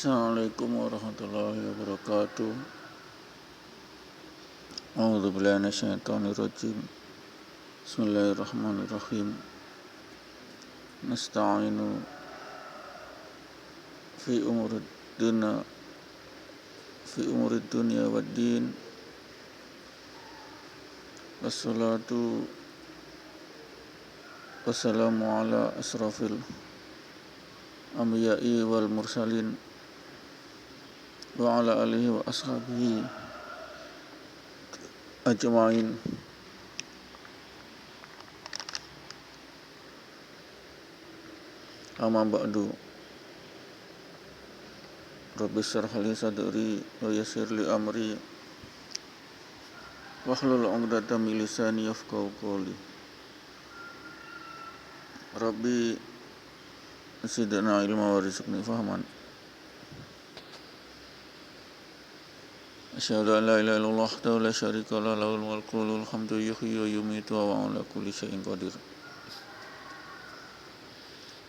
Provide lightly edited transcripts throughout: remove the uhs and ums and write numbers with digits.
Assalamualaikum warahmatullahi wabarakatuh. A'udzubillahi minasyaitonirrajim. Bismillahirrahmanirrahim. Nasta'inu fi umurid dunya waddin. Wassalatu wassalamu ala asrafil anbiya'i wal mursalin wa ala alihi wa ashabihi ajma'in. Amma ba'du. Rabbi shrah li sadri wa yassir li amri wahlul 'uqdatam min lisani yafqahu qawli. Rabbi zidna ilma warzuqni fahman. Asyhadu an la ilaha illallah wahdahu la syarika lahu lahul mulku wa lahul hamdu yuhyi wa yumiitu wa huwa ala kulli syai'in qadir.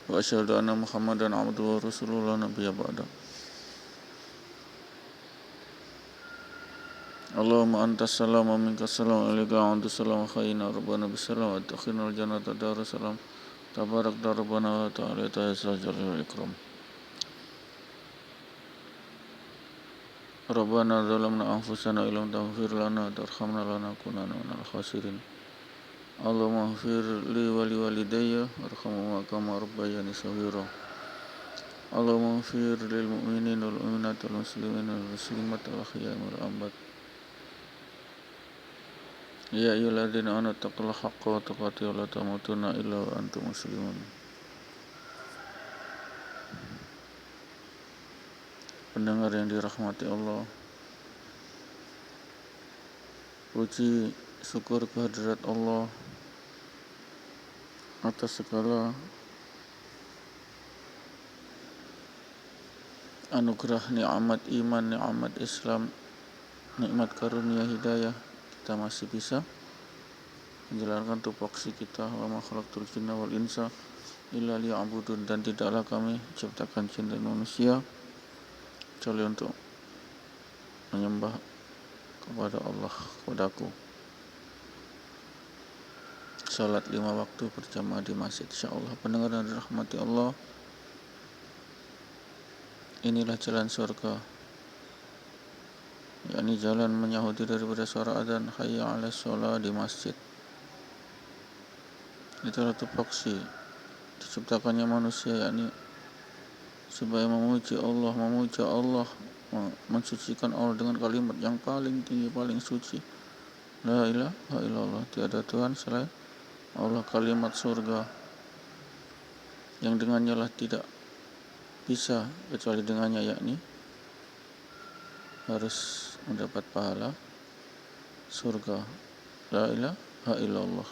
Wa asyhadu anna Muhammadan 'abduhu wa rasuluhu la nabiyya ba'da. Allahumma antas salam wa minkas salam wa ilaika antus salam wa khayyina rabbana bisalam wa takhirna al-jannata darussalam tabarak rabbana wa ta'ala ta'ala jalal ikram. Rabbana zalamna anfusana illam taghfir lana wa tarhamna lanakunanna minal khasirin. Allahumma ighfir li wa li walidayya warhamhuma kama rabbayani shaghira. Allahumma ighfir lil mu'minina wal mu'minati wal muslimina wal muslimati wal ahya'i wal amwat. Ya ayyuhalladzina amanu taqullaha haqqa tuqatih wa la tamutunna illa wa antum muslimun. Pendengar yang dirahmati Allah, puji syukur kehadirat Allah atas segala anugerah nikmat iman, nikmat Islam, nikmat karunia hidayah. Kita masih bisa menjalankan tupoksi kita, wa ma khalaqtul jinna wal insa illa liya'budun, dan tidaklah kami ciptakan jin dan manusia kecuali untuk menyembah kepada Allah, kepadaku. Salat 5 waktu berjamaah di masjid, insyaallah. Pendengar yang dirahmati Allah, inilah jalan surga, yakni jalan menyahudi daripada suara adzan hayya 'alas shalah di masjid. Itulah tupoksi diciptakannya manusia, yakni supaya memuji Allah, mensucikan Allah dengan kalimat yang paling tinggi, paling suci, la ilaha illallah, tiada Tuhan selain Allah, kalimat surga yang dengannya lah tidak bisa kecuali dengannya, yakni harus mendapat pahala surga, la ilaha illallah.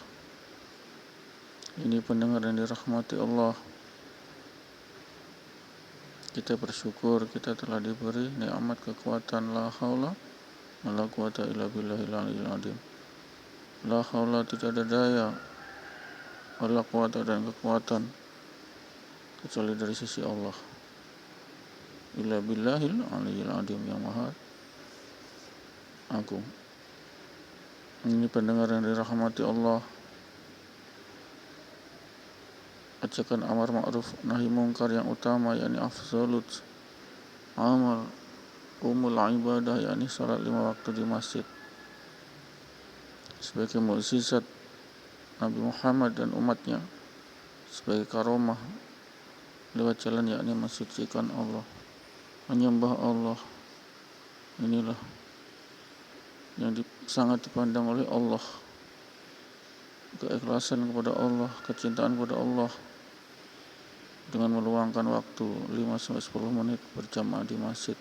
Ini pendengar yang dirahmati Allah, kita bersyukur kita telah diberi nikmat kekuatan, la haula wala quwata illa billahil aliyyil azim. La haula, tidak ada daya, wala quwata, dan kekuatan kecuali dari sisi Allah, illa billahil aliyyil azim, yang maha agung. Ini pendengar yang dirahmati Allah, ajakan amar ma'ruf nahi mungkar yang utama, yakni afzalut amal umul ibadah, yakni salat 5 waktu di masjid, sebagai mukjizat Nabi Muhammad dan umatnya, sebagai karomah lewat jalan, yakni mensucikan Allah, menyembah Allah. Inilah yang sangat dipandang oleh Allah, keikhlasan kepada Allah, kecintaan kepada Allah, dengan meluangkan waktu 5-10 menit berjamaah di masjid.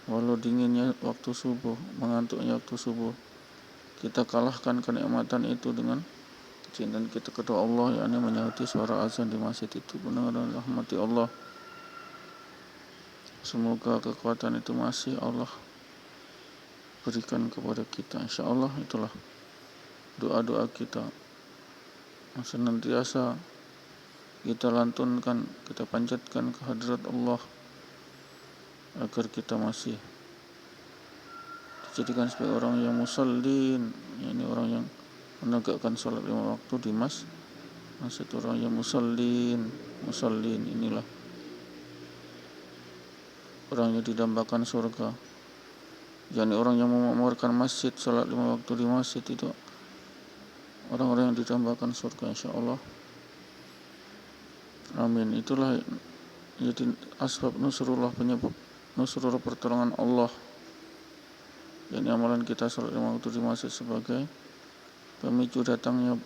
Walau dinginnya waktu subuh, mengantuknya waktu subuh, kita kalahkan kenikmatan itu dengan kecintaan kita kepada Allah, yakni menyahudi suara azan di masjid itu. Benar rahmati Allah, semoga kekuatan itu masih Allah berikan kepada kita, insyaallah. Itulah doa-doa kita senantiasa kita lantunkan, kita panjatkan kehadirat Allah agar kita masih dijadikan sebagai orang yang musallin, yakni orang yang menegakkan sholat 5 waktu di masjid. Orang yang musallin inilah orang yang didambakan surga, yakni orang yang memakmurkan masjid, sholat 5 waktu di masjid, itu orang-orang yang didambakan surga insyaallah. Amin. Itulah jadi asbab nusrullah, penyebab nusrullah, pertolongan Allah, yakni amalan kita sholat 5 waktu di masjid sebagai pemicu datangnya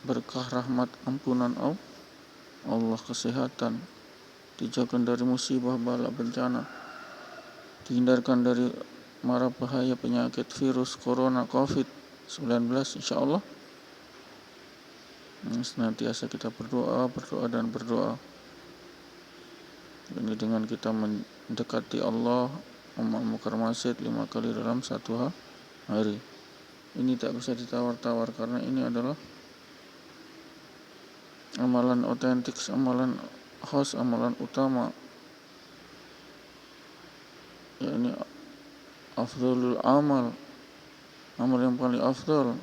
berkah, rahmat, ampunan Allah, kesehatan, dijauhkan dari musibah, bala, bencana, dihindarkan dari mara bahaya penyakit virus corona COVID-19 insyaallah. Senantiasa kita berdoa dan berdoa. Ini dengan kita mendekati Allah, memakmurkan masjid 5 kali dalam satu hari. Ini tak bisa ditawar-tawar karena ini adalah amalan otentik, amalan khas, amalan utama, yakni afdalul amal yang paling afdal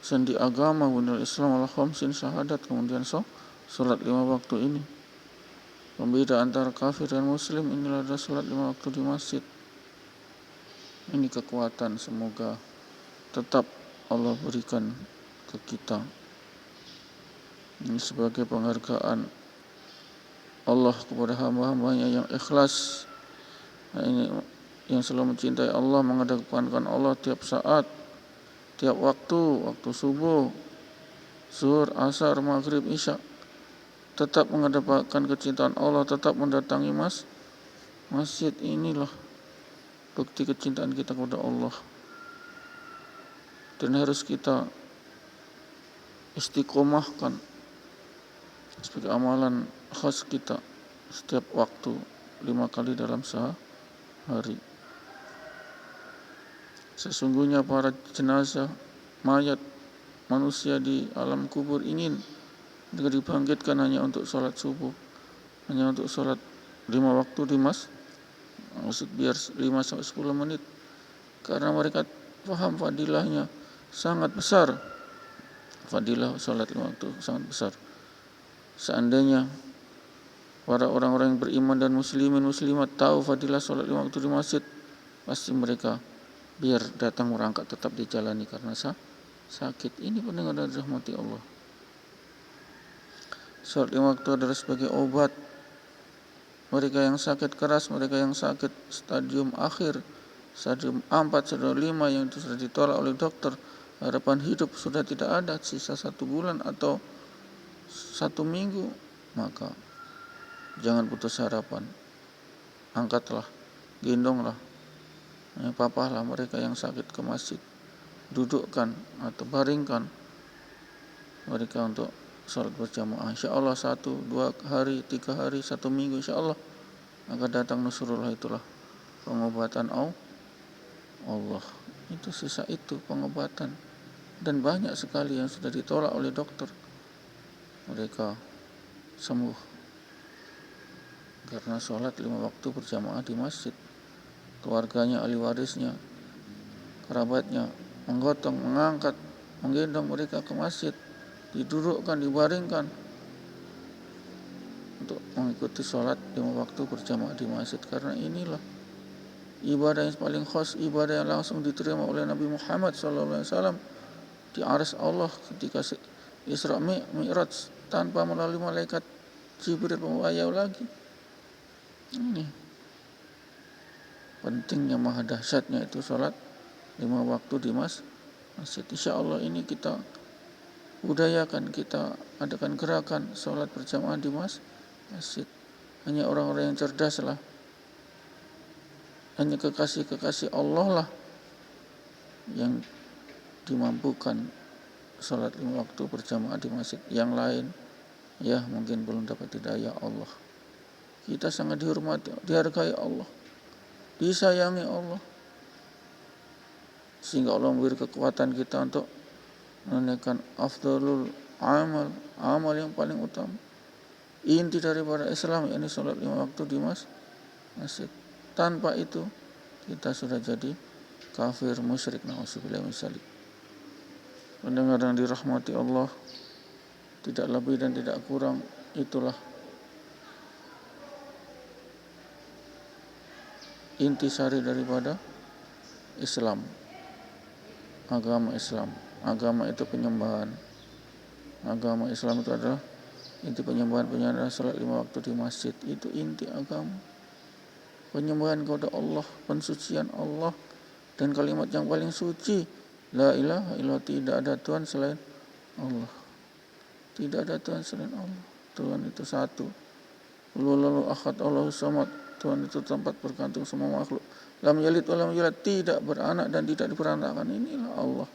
sendi agama bunil Islam al-khamsin syahadat, kemudian sholat 5 waktu ini. Pembeda antara kafir dan muslim inilah adalah sholat 5 waktu di masjid. Ini kekuatan, semoga tetap Allah berikan ke kita. Ini sebagai penghargaan Allah kepada hamba-hambanya yang ikhlas, ini yang selalu mencintai Allah, mengedepankan Allah tiap saat, tiap waktu subuh, zuhur, asar, maghrib, isya, tetap mengedepankan kecintaan Allah, tetap mendatangi masjid. Inilah bukti kecintaan kita kepada Allah, dan harus kita istiqomahkan sebagai amalan khas kita setiap waktu 5 kali dalam sehari. Sesungguhnya para jenazah, mayat manusia di alam kubur ingin dibangkitkan hanya untuk sholat subuh, hanya untuk sholat 5 waktu di masjid, biar 5-10 menit, karena mereka paham fadilahnya sangat besar. Fadilah sholat 5 waktu sangat besar. Seandainya para orang-orang yang beriman dan muslimat tahu fadilah sholat 5 waktu di masjid, pasti mereka biar datang merangkak tetap dijalani karena sakit. Ini pendengar dan rahmati Allah. Sholat 5 waktu adalah sebagai obat mereka yang sakit keras, mereka yang sakit stadium akhir, stadium 4, stadium 5 yang sudah ditolak oleh dokter, harapan hidup sudah tidak ada, sisa 1 bulan atau 1 minggu, maka jangan putus harapan. Angkatlah, gendonglah, papahlah mereka yang sakit ke masjid, dudukkan atau baringkan mereka untuk sholat berjamaah. InsyaAllah 1, 2 hari, 3 hari, 1 minggu, InsyaAllah akan datang nusrullah. Itulah pengobatan Allah. Itu sisa itu pengobatan, dan banyak sekali yang sudah ditolak oleh dokter, mereka sembuh karena sholat 5 waktu berjamaah di masjid. Keluarganya, ahli warisnya, kerabatnya menggotong, mengangkat, menggendong mereka ke masjid, didudukkan, dibaringkan untuk mengikuti sholat 5 waktu berjamaah di masjid. Karena inilah ibadah yang paling khas, ibadah yang langsung diterima oleh Nabi Muhammad SAW di arsy Allah ketika Isra Mi'raj tanpa melalui malaikat Jibril pembayau lagi. Ini pentingnya, maha dahsyatnya itu sholat 5 waktu di masjid. InsyaAllah ini kita budayakan, kita adakan gerakan sholat berjamaah di masjid. Hanya orang-orang yang cerdas lah, hanya kekasih Allah lah yang dimampukan sholat 5 waktu berjamaah di masjid. Yang lain ya mungkin belum dapat hidayah Allah. Kita sangat dihormati, dihargai Allah, disayangi Allah, sehingga Allah memberi kekuatan kita untuk menunaikan afdalul amal yang paling utama, inti daripada Islam, yakni sholat 5 waktu di masjid. masjid. Tanpa itu kita sudah jadi kafir musyrik. Nauzubillah min dzalik. Pendengar yang dirahmati Allah, tidak lebih dan tidak kurang, itulah intisari daripada Islam, agama Islam. Agama itu penyembahan. Agama Islam itu adalah inti penyembahan salat 5 waktu di masjid. Itu inti agama. Penyembahan kepada Allah, pensucian Allah, dan kalimat yang paling suci, la ilaha illallah, tidak ada Tuhan selain Allah. Tidak ada Tuhan selain Allah. Tuhan itu satu. Lalu ahad, Allahus samad. Tuhan itu tempat bergantung semua makhluk. Lam yalid wa lam yulad, tidak beranak dan tidak diperanakan. Inilah Allah.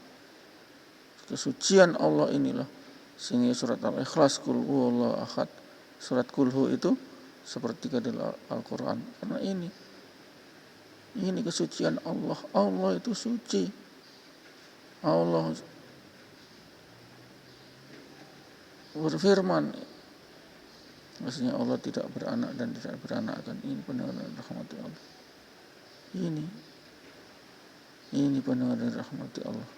Kesucian Allah inilah. Sehingga surat Al-Ikhlas, Qul huwallahu ahad, surat Kulhu itu sepertiga dari Al-Quran. Karena ini kesucian Allah. Allah itu suci. Allah berfirman, maksudnya Allah tidak beranak dan tidak beranakkan. Ini pendengar rahmati Allah. Ini pendengar rahmati Allah.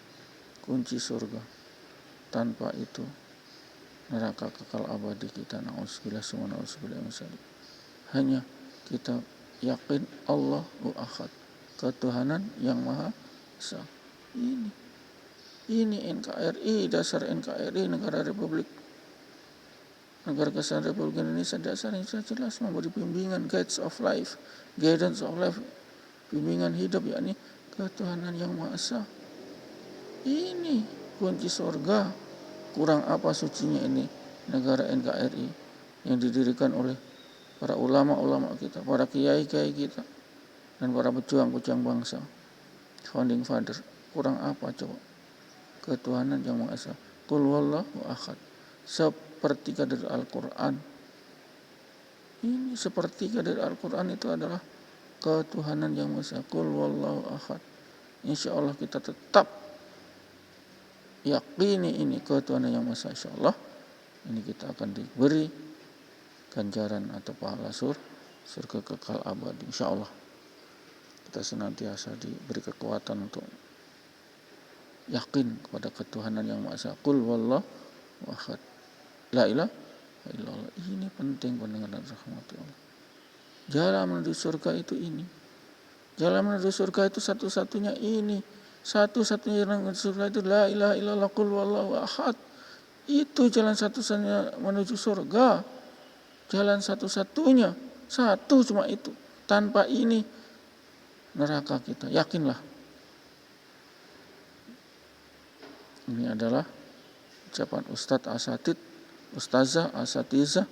Kunci surga. Tanpa itu neraka kekal abadi kita. Nauzubillah summa nauzubillah min dzalik. Hanya kita yakin Allahu ahad, ketuhanan yang maha esa. Ini NKRI, dasar NKRI, Negara Kesatuan Republik Indonesia. Dasarnya sudah jelas, memberi bimbingan, guidance of life, bimbingan hidup, yakni ketuhanan yang maha esa. Ini kunci surga. Kurang apa sucinya ini negara NKRI yang didirikan oleh para ulama-ulama kita, para kiai-kiai kita, dan para pejuang-pejuang bangsa, founding father. Kurang apa coba? Ketuhanan yang maha esa. Qul huwallahu ahad. Sepertiga dari Al-Quran. Ini sepertiga dari Al-Quran itu adalah ketuhanan yang maha esa. Qul huwallahu ahad. Insya Allah kita tetap yakini ini ketuhanan yang maha esa. Insya Allah ini kita akan diberi ganjaran atau pahala surga kekal abadi. Insya Allah kita senantiasa diberi kekuatan untuk yakin kepada ketuhanan yang maha esa. Qul huwallahu ahad, la ilaha illallah. Ini penting pendengar rahmati Allah. Jalan menuju surga itu ini. Jalan menuju surga itu satu-satunya ini. Satu-satunya jalan menuju surga itu la ilaha illallah, qul huwallahu ahad. Itu jalan satu-satunya menuju surga. Jalan satu-satunya. Satu cuma itu. Tanpa ini neraka kita. Yakinlah. Ini adalah ucapan Ustadz Asatid, Ustazah Asatizah,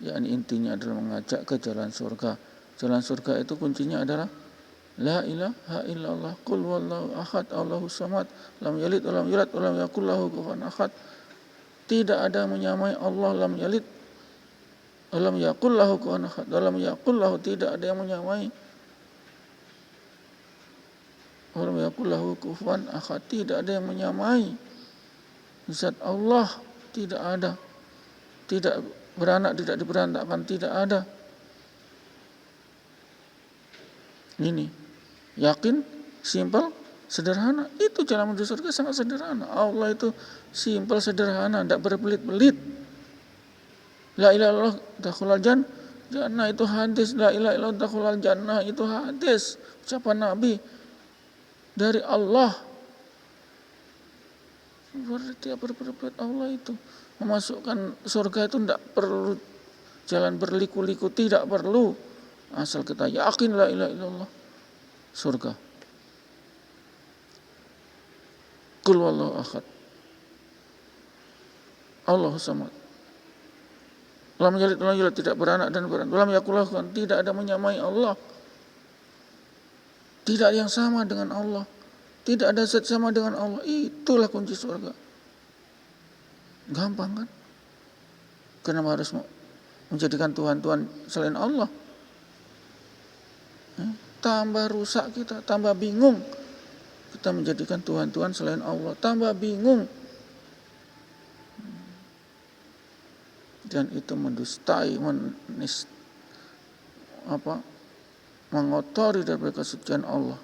yakni intinya adalah mengajak ke jalan surga. Jalan surga itu kuncinya adalah la ilaha illallah, qul huwallahu ahad, Allahus samad, lam yalid wa lam yulad wa lam yakul lahu kufuwan ahad. Tidak ada menyamai Allah, lam yalid wa lam yakul lahu kufuwan ahad. Lam yakul lahu, tidak ada yang menyamai. Wa lam yakul lahu kufuwan ahad, tidak ada yang menyamai. Zat Allah tidak ada. Tidak beranak, tidak diberantakan, tidak ada. Ini yakin, simpel, sederhana. Itu jalan menuju surga sangat sederhana. Allah itu simpel, sederhana, tidak berbelit-belit. La ilaha illallah dakhulal jannah itu hadis. La ilaha illallah dakhulal jannah itu hadis. Ucapan Nabi dari Allah. Berarti berbelit Allah itu memasukkan surga itu tidak perlu jalan berliku-liku, tidak perlu. Asal kita yakin la ilaha illallah, surga. Qul huwallahu ahad, Allahus samad, lam yalid wa lam yulad, tidak beranak dan beranak. Lam yakul lahu, tidak ada menyamai Allah. Tidak ada yang sama dengan Allah. Tidak ada zat sama dengan Allah. Itulah kunci surga. Gampang kan? Kenapa harus menjadikan Tuhan-Tuhan selain Allah? Tambah rusak kita, tambah bingung. Kita menjadikan Tuhan-Tuhan selain Allah, tambah bingung. Dan itu mendustai, mengotori dari kesucian Allah.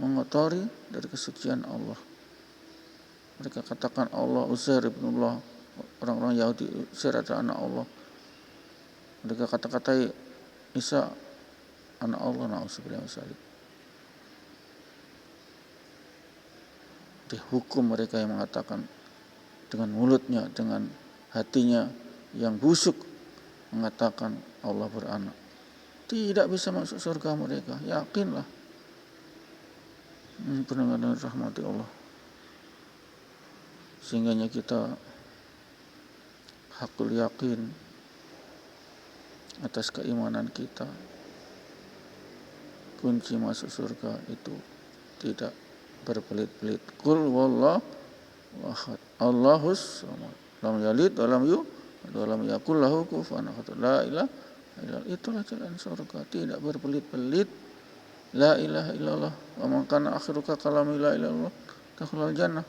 Mengotori dari kesucian Allah. Mereka katakan Allah Uzair ibnullah. Orang-orang Yahudi, Uzair adalah anak Allah. Mereka kata-katai Isa anak Allah. Na'udzubillah. Dihukum mereka yang mengatakan dengan mulutnya, dengan hatinya yang busuk mengatakan Allah beranak. Tidak bisa masuk surga mereka, yakinlah. Benar-benar rahmati Allah. Sehingga kita hakul yakin atas keimanan kita. Kunci masuk surga itu tidak berbelit-belit. Qul wallahu ahad. Allahus samad. Lam yalid wa lam yulad wa lam yakul lahu kufuwan ahad. La ilaha illallah. Itulah jalan surga, tidak berbelit-belit. La ilaha illallah wa man kana akhiruka kalami la ilaha illallah dakhulal jannah.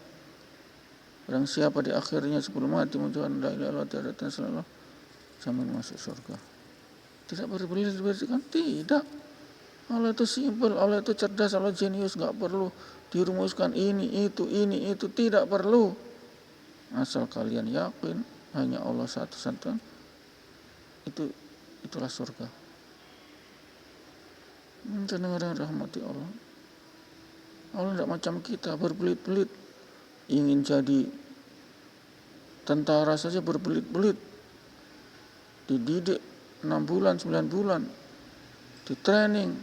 Barang siapa di akhirnya sebelum mati mengucapkan la ilaha illallah tiada Tuhan selain Allah, jamin masuk surga. Tidak berbelit-belit kan? Tidak. Allah itu simpel, Allah itu cerdas, Allah jenius, enggak perlu dirumuskan ini itu, tidak perlu. Asal kalian yakin hanya Allah satu-satunya, itulah surga. Dengar rahmati Allah. Allah tidak macam kita berbelit-belit. Ingin jadi tentara saja berbelit-belit. Dididik 6 bulan, 9 bulan. Di training.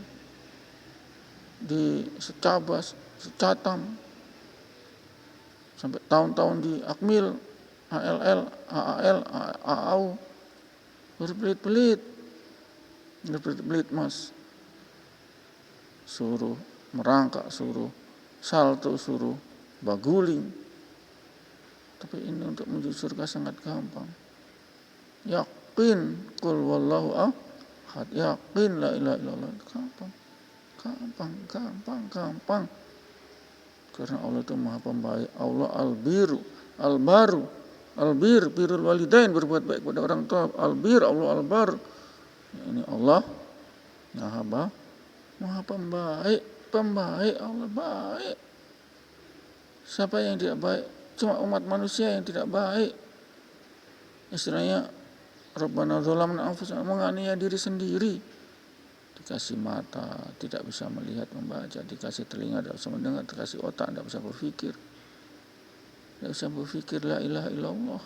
Di secabas, secatam. Sampai tahun-tahun di Akmil, HLL, HAL, AAU. Berbelit-belit. Berbelit-belit mas. Suruh merangkak, suruh salto, suruh baguling. Tapi ini untuk menuju surga sangat gampang. Yakin qul wallahu ahad, yakin la ilaha illallah. Gampang. Karena Allah itu Maha Pembaik. Allah albir birrul walidain, berbuat baik pada orang tua. Albir, Allah albar. Ini Allah Maha pembaik, Allah baik. Siapa yang tidak baik? Cuma umat manusia yang tidak baik. Istilahnya Rabbana dzalamna anfusana, menganiaya diri sendiri. Dikasih mata, tidak bisa melihat, membaca. Dikasih telinga, tidak bisa mendengar. Dikasih otak, tidak bisa berpikir. Tidak bisa berpikir la ilaha illallah.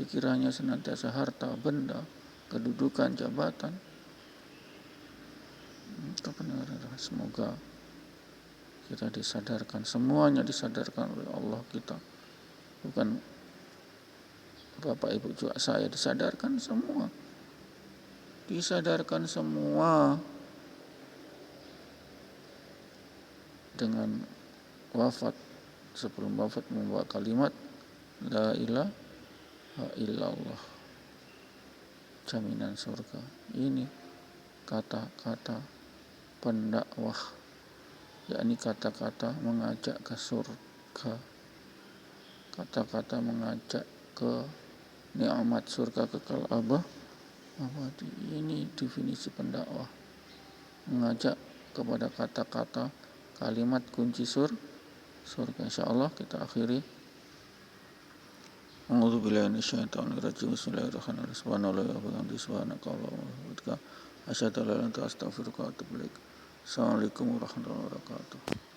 Pikirannya senantiasa harta, benda, kedudukan, jabatan. Semoga kita disadarkan, semuanya disadarkan oleh Allah kita. Bukan Bapak Ibu juga saya, disadarkan semua. Disadarkan semua dengan wafat. Sebelum wafat membawa kalimat la ilaha illallah. Jaminan surga. Ini kata-kata pendakwah, yakni kata-kata mengajak ke surga, kata-kata mengajak ke nikmat surga kekal abadi. Ini definisi pendakwah, mengajak kepada kata-kata kalimat kunci surga. Insyaallah kita akhiri. A'udzubillahi minasyaitonirrajim. Bismillahirrahmanirrahim. Subhanallahi wa bihamdihi, subhanakallahumma wa bihamdika, asyhadu an la ilaha illa anta, astaghfiruka wa atubu ilaik. Assalamualaikum warahmatullahi wabarakatuh.